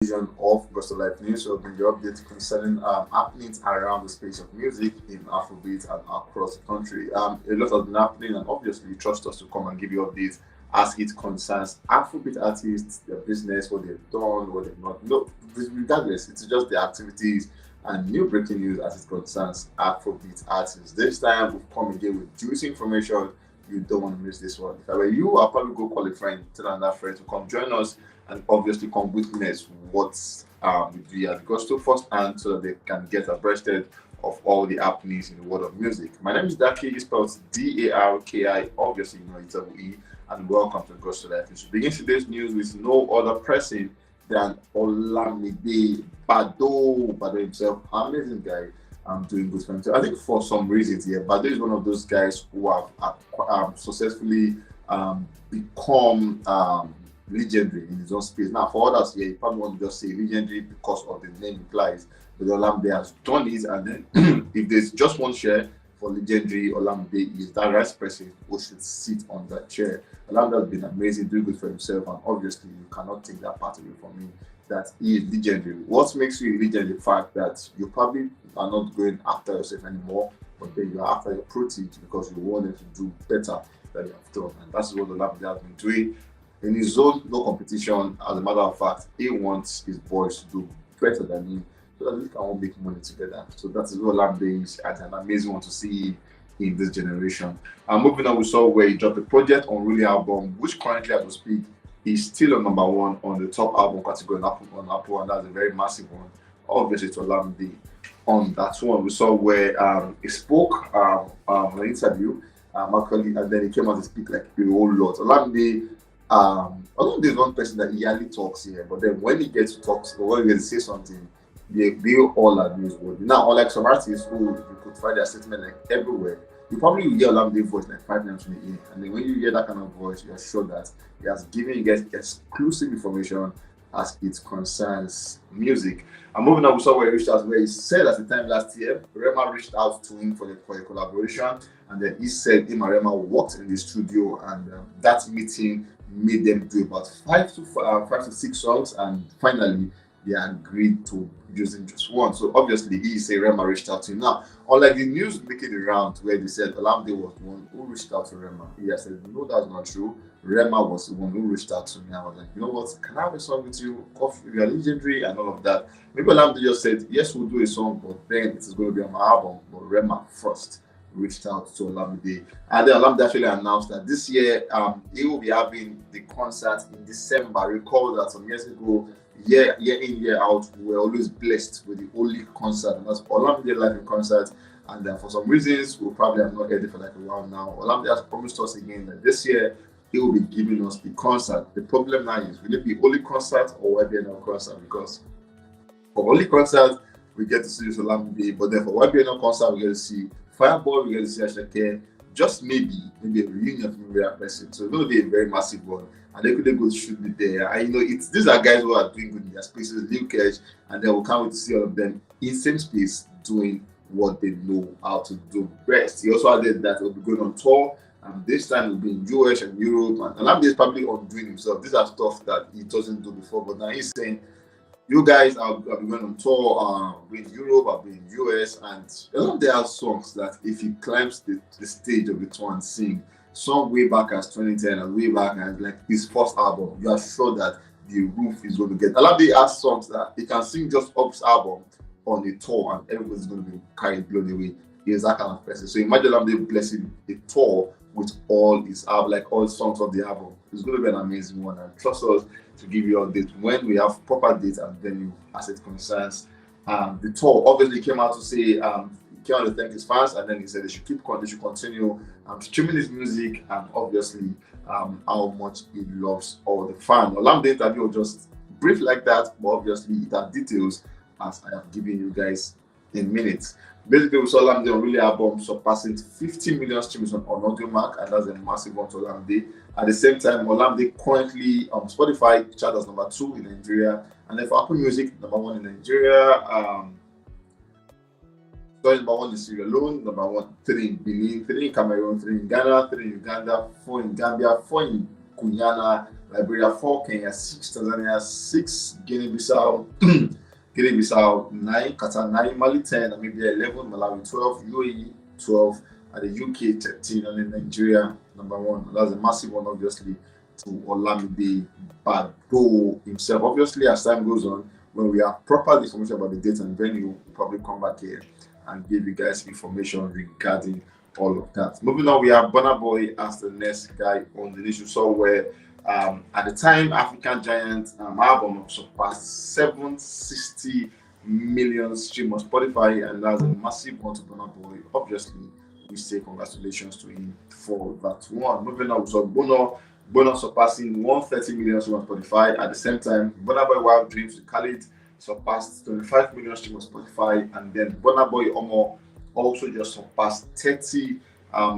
edition of Gospel Life News. So, bring you updates concerning happenings around the space of music in Afrobeat and across the country. A lot has been happening, and obviously, trust us to come and give you updates as it concerns Afrobeat artists, their business, what they've done, what they've not. No, regardless, it's just the activities and new breaking news as it concerns Afrobeat artists. This time, we've come again with juicy information. You don't want to miss this one. If I were you, I'll probably go call a friend, tell another friend to come join us and obviously come witness what we do here at Gusto first and so that they can get abreasted of all the happenings in the world of music. My name is Daki, it's spelled Darki, obviously you know it's double E, and welcome to Gusto Life. To begin today's news with no other person than Olamide Bado himself, amazing guy. I'm doing good for himself. I think for some reasons, yeah, Bado is one of those guys who have successfully become legendary in his own space. Now, for others, yeah, you probably want to just say legendary because of the name implies. But Olamide has done it, and then if there's just one chair for legendary, Olamide is that right person who should sit on that chair. Olamide has been amazing, doing good for himself, and obviously you cannot take that part away from me. That he is legendary. What makes you legendary? The fact that you probably are not going after yourself anymore, but then you're after your protein because you want them to do better than you have done, and that's what Olamide has been doing. In his zone, no competition. As a matter of fact, he wants his boys to do better than him so that we can all make money together. So that is what Olamide is, and an amazing one to see in this generation. And moving on, we saw where he dropped a project on Really album, which currently, as we speak, is still on number one on the top album category on Apple, and that's a very massive one. Obviously, to Olamide on that one, we saw where he spoke on an interview, actually, and then he came out to speak like a whole lot. Olamide, although there's one person that he hardly talks here, but then when he gets to talk or when he gets to say something, they all are newsworthy. Now, unlike some artists who you could find their statement like everywhere, you probably will hear Olamide voice like 5 times in the ear, and then when you hear that kind of voice, you're sure that he has given you guys exclusive information as it concerns music. And moving on, we saw where he reached out, where he said at the time last year, Rema reached out to him for a collaboration, and then he said him and Rema worked in the studio, and that meeting made them do about five to six songs, and finally they agreed to using just one. So obviously he say Rema reached out to him. Now, unlike the news making the round where they said Olamide was the one who reached out to Rema, he has said no, that's not true. Rema was the one who reached out to me. I was like, you know what? Can I have a song with you? You are legendary and all of that. Maybe Olamide just said yes, we'll do a song, but then it is going to be on my album. But Rema first reached out to Olamide, and then Olamide actually announced that this year he will be having the concert in December. Recall that some years ago, year in year out, we were always blessed with the only concert, and that's Olamide live in concert. And for some reasons, we probably have not heard it for like a while now. Olamide has promised us again that this year he will be giving us the concert. The problem now is, will it be only concert or will it be another concert? Because for only concert, we get to see Olamide, but then for YBN concert, we get to see Fireball, we get to see Asake, just maybe a reunion from a rare person. So it's going to be a very massive one. And they could go should be there. And these are guys who are doing good in their spaces, Lil Kedge, and then we can't wait to see all of them in same space doing what they know how to do best. He also added that he'll be going on tour, and this time he'll be in US and Europe, and Olamide is probably undoing himself. These are stuff that he doesn't do before, but now he's saying, you guys, I'll be going on tour, I'll be in Europe, I'll be in US, and a lot of there are songs that if he climbs the stage of the tour and sing, song way back as 2010 and way back as like his first album, you are sure that the roof is going to get. Olamide has songs that he can sing just off his album on the tour and everybody's going to be carried blown away. He is that kind of person. So imagine Olamide blessing the tour with all his album, like all songs of the album. It's going to be an amazing one, and trust us to give you all dates when we have proper dates and venue as it concerns the tour. Obviously, he came out to say he came out to thank his fans, and then he said they should continue streaming his music, and obviously how much he loves all the fans. Olamide interview was just brief like that, but obviously it has details as I have given you guys in minutes. Basically, we saw Olamide on Really album surpassing 50 million streams on Audio Mark, and that's a massive one to Olamide. At the same time, Olamide currently on Spotify chart as number 2 in Nigeria, and then for Apple Music, number 1 in Nigeria. So number 1 in Sierra Leone, number 1, 3 in Benin, 3 in Cameroon, 3 in Ghana, 3 in Uganda, 4 in Gambia, 4 in Guyana, Liberia 4, Kenya 6, Tanzania 6, Guinea-Bissau Guinea-Bissau 9, Qatar 9, Mali 10, Namibia 11, Malawi 12, UAE 12, and the UK 13, and then Nigeria number 1. That's a massive one, obviously, to Olamide Bado himself. Obviously, as time goes on, when we have proper information about the date and venue, we'll probably come back here and give you guys information regarding all of that. Moving on, we have BURNA Boy as the next guy on the list. You saw where at the time African Giant album surpassed 760 million streams on Spotify, and that's a massive one to BURNA Boy. Obviously, we say congratulations to him for that one. Moving on, we saw Bono surpassing 130 million streams on Spotify. At the same time, BURNA Boy Wild Dreams with Khalid surpassed 25 million streams on Spotify, and then BURNA Boy Omo also just surpassed 30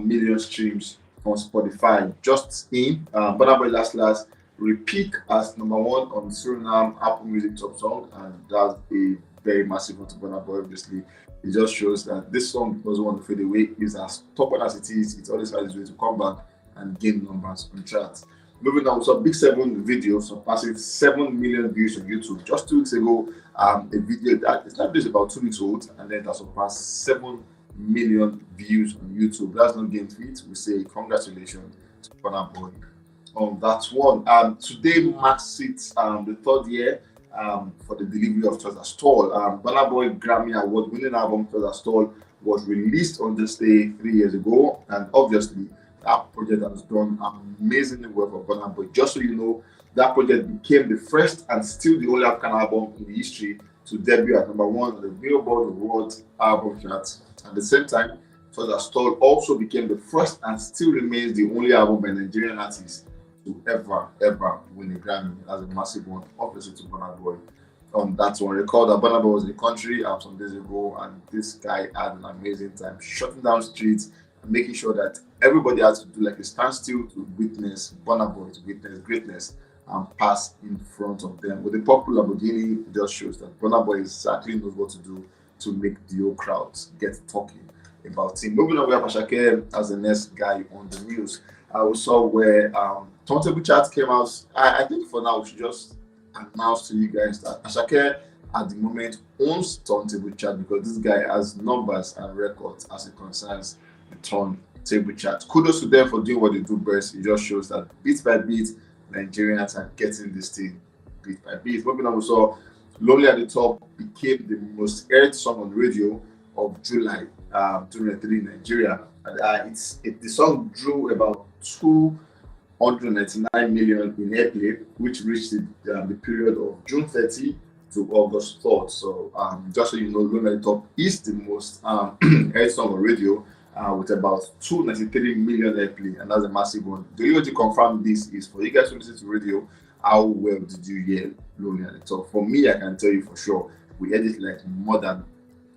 million streams on Spotify. Just in BURNA Boy Last repeat as number 1 on Suriname Apple Music Top Song, and that's a very massive one to BURNA Boy. Obviously, it just shows that this song doesn't want to fade away. It's as top as it is. It always has its way to come back and gain numbers on charts. Moving on, we saw Big 7 video surpassing 7 million views on YouTube. Just 2 weeks ago, a video that is like this about 2 weeks old, and then that surpassed 7 million views on YouTube. That's not game feat. We say congratulations to BURNA Boy on that one. Today marks it the 3rd year for the delivery of Treasure Stall. BURNA Boy Grammy Award winning album Treasure Stall was released on this day 3 years ago, and obviously that project has done amazingly well for BURNA Boy. Just so you know, that project became the first and still the only African album in the history to debut at number 1 on the Billboard World Album Chart. At the same time, Treasure Stall also became the first and still remains the only album by a Nigerian artist to ever win a Grammy. That's a massive one, obviously, to BURNA Boy. That's one record that BURNA Boy was in the country some days ago, and this guy had an amazing time shutting down streets and making sure that everybody had to do like a standstill to witness BURNA Boy, to witness greatness and pass in front of them. With the popular Lamborghini, it just shows that BURNA Boy exactly knows what to do to make the whole crowds get talking about him. Moving on, we have Asake as the next guy on the news. We saw where Turntable Chat came out. I think for now we should just announce to you guys that Asake at the moment owns Turntable Chat, because this guy has numbers and records as it concerns the Turntable Chat. Kudos to them for doing what they do best. It just shows that bit by bit Nigerians are getting this thing bit by bit. Moving on, we saw Lonely at the Top became the most aired song on the radio of July 2023 in Nigeria. And the song drew about 299 million in airplay, which reached the period of June 30 to August 3rd. So just so you know, Lonely at the Top is the most aired song on radio with about 293 million airplay, and that's a massive one. The only way to confirm this is for you guys to listen to radio. How well did you hear Lonely at the Top? For me, I can tell you for sure, we heard it like more than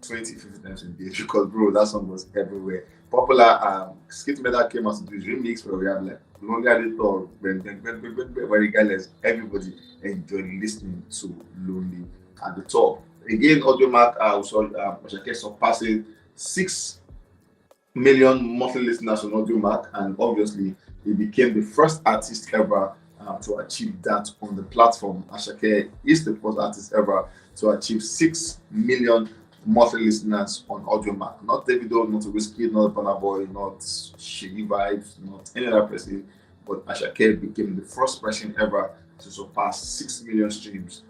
20, 50 times a day, because bro, that song was everywhere. Popular Skit Metal came out to do his remix where we have like Lonely at the Top, but regardless, everybody enjoyed listening to Lonely at the Top. Again, Audio Mark also surpassing 6 million monthly listeners on Audio Mark, and obviously he became the first artist ever to achieve that on the platform. Asake is the first artist ever to achieve 6 million monthly listeners on Audio Mark. Not Davido, not Whiskey, not BURNA Boy, not Shiggy Vibes, not any other person, but Asake became the first person ever to surpass 6 million streams,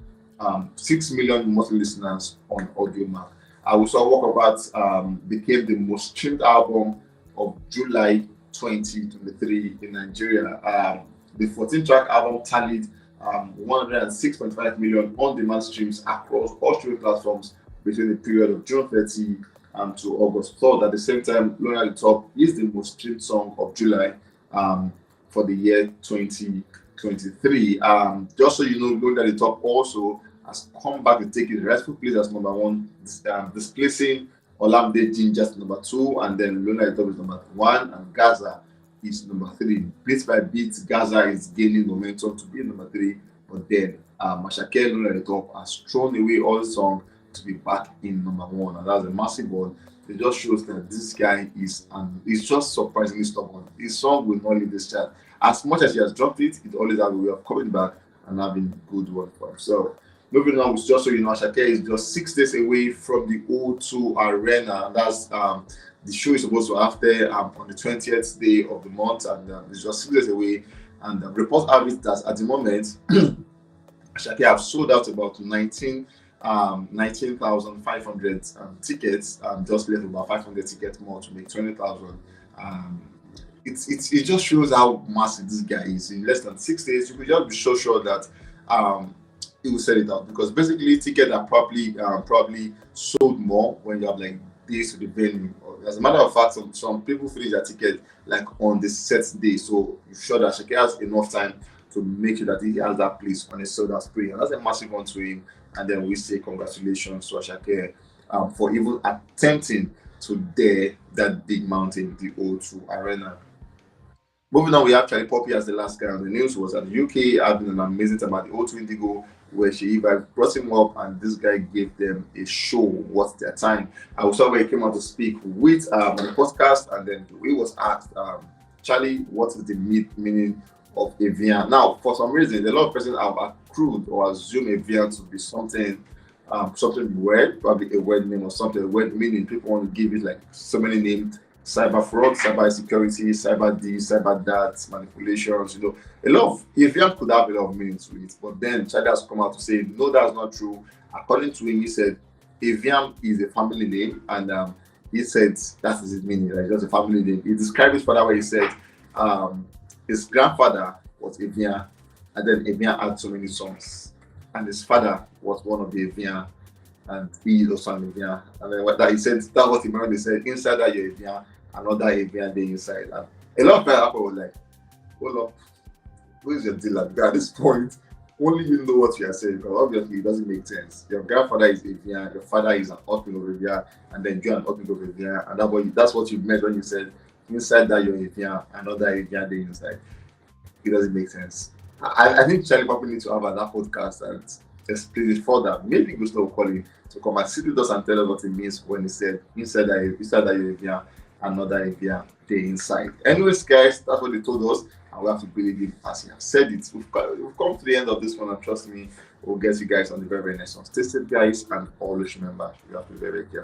6 million monthly listeners on Audio Mark. I also Walkabout became the most streamed album of July 2023 in Nigeria. The 14-track album tallied 106.5 million on-demand streams across all streaming platforms between the period of June 30 to August 3rd. At the same time, Lonely at the Top is the most streamed song of July for the year 2023. Just so you know, Lonely at the Top also has come back to take its rightful place as number 1, displacing Olamide Ginger's number 2, and then Lonely at the Top is number 1, and Gaza is number 3. Bit by bit, Gaza is gaining momentum to be number 3, but then Asake Lonely at the Top has thrown away all songs to be back in number 1, and that's a massive one It just shows that this guy is, and he's just surprisingly stubborn. His song will not leave this chart. As much as he has dropped it, it always has a way of coming back and having good one for himself. Moving on, just so you know, Asake is just 6 days away from the O2 Arena. That's the show is supposed to happen on the 20th day of the month, and it's just 6 days away. And reports have it that at the moment, Asake have sold out about 19,500 tickets, just left about 500 tickets more to make 20,000. Um, it just shows how massive this guy is. In less than 6 days, you could just be so sure that um, he will sell it out, because basically tickets are probably sold more when you have like days to the venue. As a matter of fact, some people finish their ticket like on the set day, so you're sure that Shaki has enough time to make sure that he has that place on a sold out spree, and that's a massive one to him. And then we say congratulations to Ashake for even attempting to dare that big mountain, the O2 Arena. Moving on, we have Charlie Poppy as the last guy on the news. Was at the UK having an amazing time at the O2 Indigo, where she brought him up, and this guy gave them a show. What's their time? I was where he came out to speak with on the podcast, and then he was asked, Charlie, what is the meaning of Evian? Now, for some reason, a lot of persons have accrued or assumed Evian to be something weird, probably a word name or something, a word meaning. People want to give it like so many names: cyber fraud, cyber security, cyber this, cyber that, manipulations. A lot of Evian could have a lot of meaning to it, but then Chad has come out to say no, that's not true. According to him, he said Evian is a family name, and he said that is his meaning, like just a family name. He described his father where he said his grandfather was Evian, and then Evian had so many sons, and his father was one of the Evian, and he is also an Evian. And then what that he said, that was the man they said, inside that you're Evian, another Evian day inside. And a lot of people were like, hold up, where's your dealer? Because at this point, only you know what you are saying, because obviously it doesn't make sense. Your grandfather is Evian, your father is an husband of Evian, and then you're an husband of Evian, and that's what you meant when you said inside that you're Evian, another Evian day inside. It doesn't make sense. I think Charlie Papa needs to have another podcast and explain it further. Maybe Gusto will call him to come and sit with us and tell us what it means when he said inside that you're Evian, another Evian day inside. Anyways, guys, that's what they told us, and we have to believe it as he has said it. We've come to the end of this one, and trust me, we'll get you guys on the very, very next one. Stay safe, guys, and always remember you have to be very, very careful.